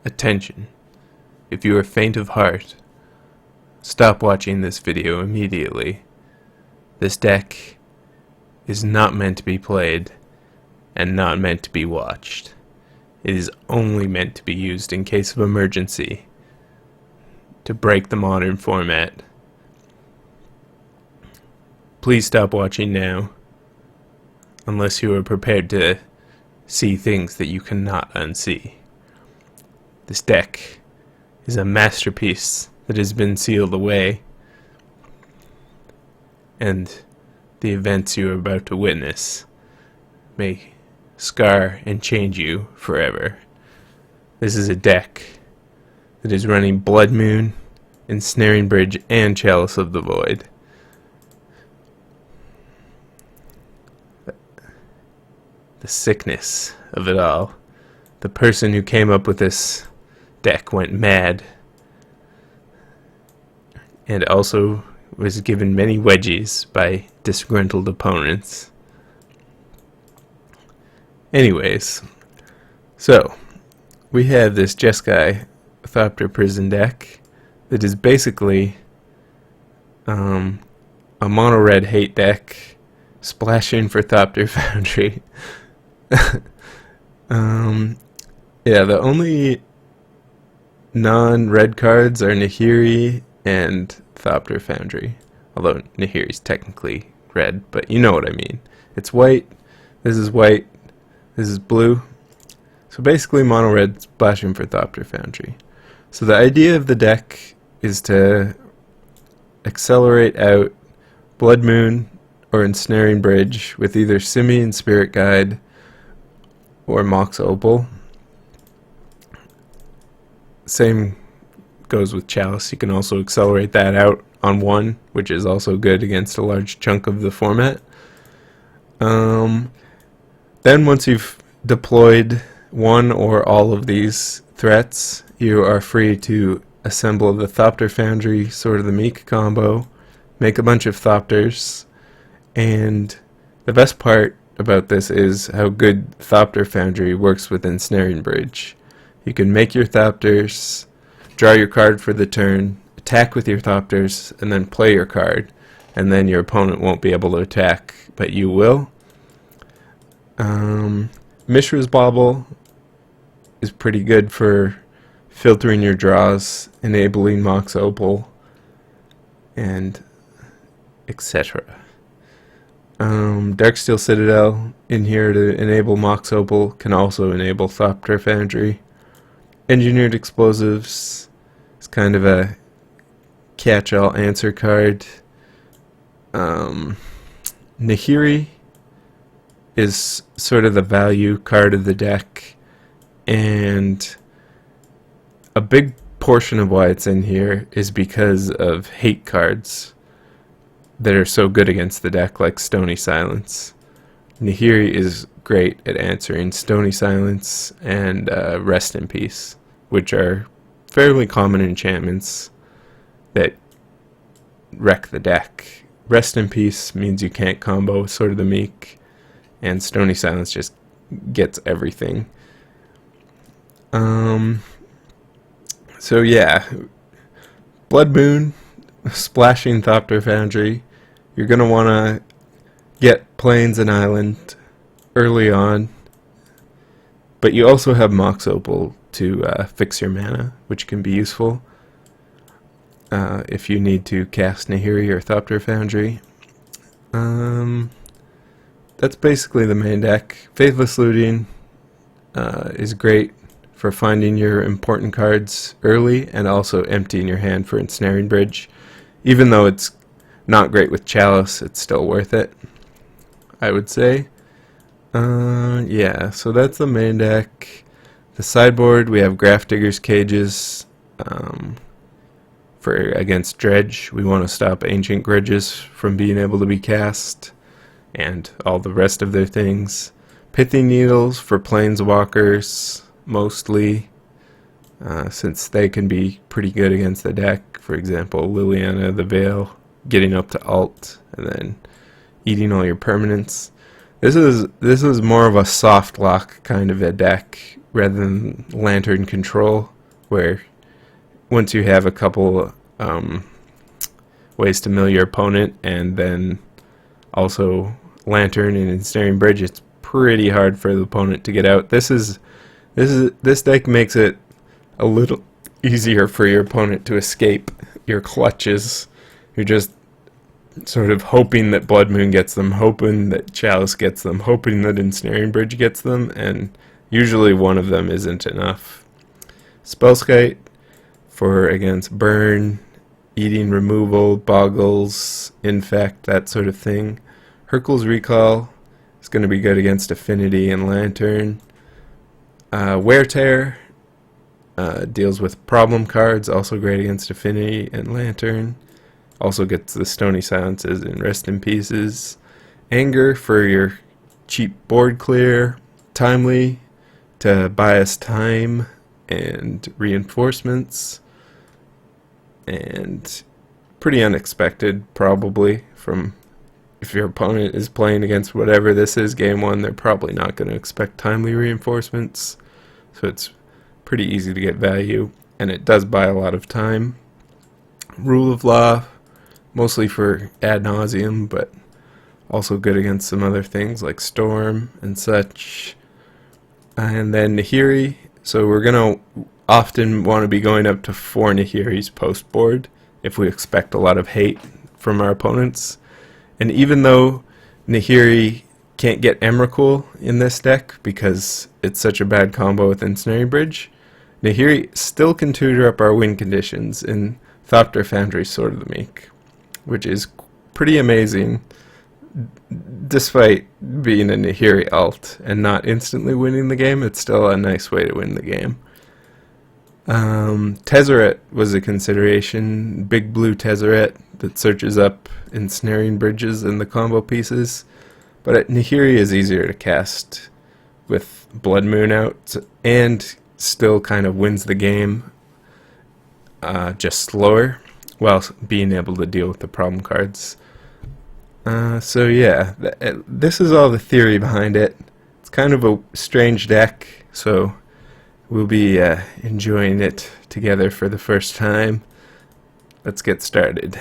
Attention. If you are faint of heart, stop watching this video immediately. This deck is not meant to be played and not meant to be watched. It is only meant to be used in case of emergency to break the modern format. Please stop watching now, unless you are prepared to see things that you cannot unsee. This deck is a masterpiece that has been sealed away, and the events you are about to witness may scar and change you forever. This is a deck that is running Blood Moon, Ensnaring Bridge, and Chalice of the Void. The sickness of it all. The person who came up with this deck went mad, and also was given many wedgies by disgruntled opponents. Anyways, so we have this Jeskai Thopter prison deck that is basically a mono red hate deck, splashing for Thopter Foundry. Yeah, the only non-red cards are Nahiri and Thopter Foundry. Although Nahiri's technically red, but you know what I mean. It's white, this is blue. So basically mono red splashing for Thopter Foundry. So the idea of the deck is to accelerate out Blood Moon or Ensnaring Bridge with either Simian Spirit Guide or Mox Opal. Same goes with Chalice. You can also accelerate that out on one, which is also good against a large chunk of the format. Then once you've deployed one or all of these threats, you are free to assemble the Thopter Foundry, Sword of the Meek combo, make a bunch of Thopters, and the best part about this is how good Thopter Foundry works with Ensnaring Bridge. You can make your Thopters, draw your card for the turn, attack with your Thopters, and then play your card, and then your opponent won't be able to attack, but you will. Mishra's Bauble is pretty good for filtering your draws, enabling Mox Opal, and etc. Darksteel Citadel in here to enable Mox Opal can also enable Thopter Foundry. Engineered Explosives is kind of a catch-all answer card. Nahiri is sort of the value card of the deck, and a big portion of why it's in here is because of hate cards that are so good against the deck, like Stony Silence. Nahiri is great at answering Stony Silence and Rest in Peace, which are fairly common enchantments that wreck the deck. Rest in Peace means you can't combo with Sword of the Meek, and Stony Silence just gets everything. So yeah, Blood Moon, splashing Thopter Foundry. You're going to want to get Plains and Island early on, but you also have Mox Opal to fix your mana, which can be useful if you need to cast Nahiri or Thopter Foundry. That's basically the main deck. Faithless Looting is great for finding your important cards early and also emptying your hand for Ensnaring Bridge. Even though it's not great with Chalice, it's still worth it, I would say. Yeah, so that's the main deck. The sideboard, we have Grafdigger's Cages for against Dredge. We want to stop Ancient Grudges from being able to be cast, and all the rest of their things. Pithing Needles for Planeswalkers, mostly, since they can be pretty good against the deck. For example, Liliana the Veil, getting up to alt, and then eating all your permanents. This is more of a soft lock kind of a deck rather than Lantern Control. where once you have a couple ways to mill your opponent, and then also Lantern and Ensnaring Bridge, it's pretty hard for the opponent to get out. This deck makes it a little easier for your opponent to escape your clutches. You're just sort of hoping that Blood Moon gets them, hoping that Chalice gets them, hoping that Ensnaring Bridge gets them, and usually one of them isn't enough. Spellskite for against Burn, Eating Removal, Boggles, Infect, that sort of thing. Hurkyl's Recall is going to be good against Affinity and Lantern. Wear Tear deals with problem cards, also great against Affinity and Lantern. Also gets the Stony Silences and Rest in Pieces. Anger for your cheap board clear. Timely to buy us time and reinforcements. And pretty unexpected, probably, from if your opponent is playing against whatever this is, game one, they're probably not going to expect timely reinforcements. So it's pretty easy to get value, and it does buy a lot of time. Rule of Law, mostly for ad nauseum, but also good against some other things like Storm and such. And then Nahiri, so we're going to often want to be going up to 4 Nahiris post board if we expect a lot of hate from our opponents. And even though Nahiri can't get Emrakul in this deck because it's such a bad combo with Ensnaring Bridge, Nahiri still can tutor up our win conditions in Thopter Foundry Sword of the Meek, which is pretty amazing despite being a Nahiri alt and not instantly winning the game. It's still a nice way to win the game. Tezzeret was a consideration, big blue Tezzeret that searches up Ensnaring Bridges and the combo pieces, but Nahiri is easier to cast with Blood Moon out and still kind of wins the game, just slower, while being able to deal with the problem cards. So yeah, this is all the theory behind it. It's kind of a strange deck, so we'll be enjoying it together for the first time. Let's get started.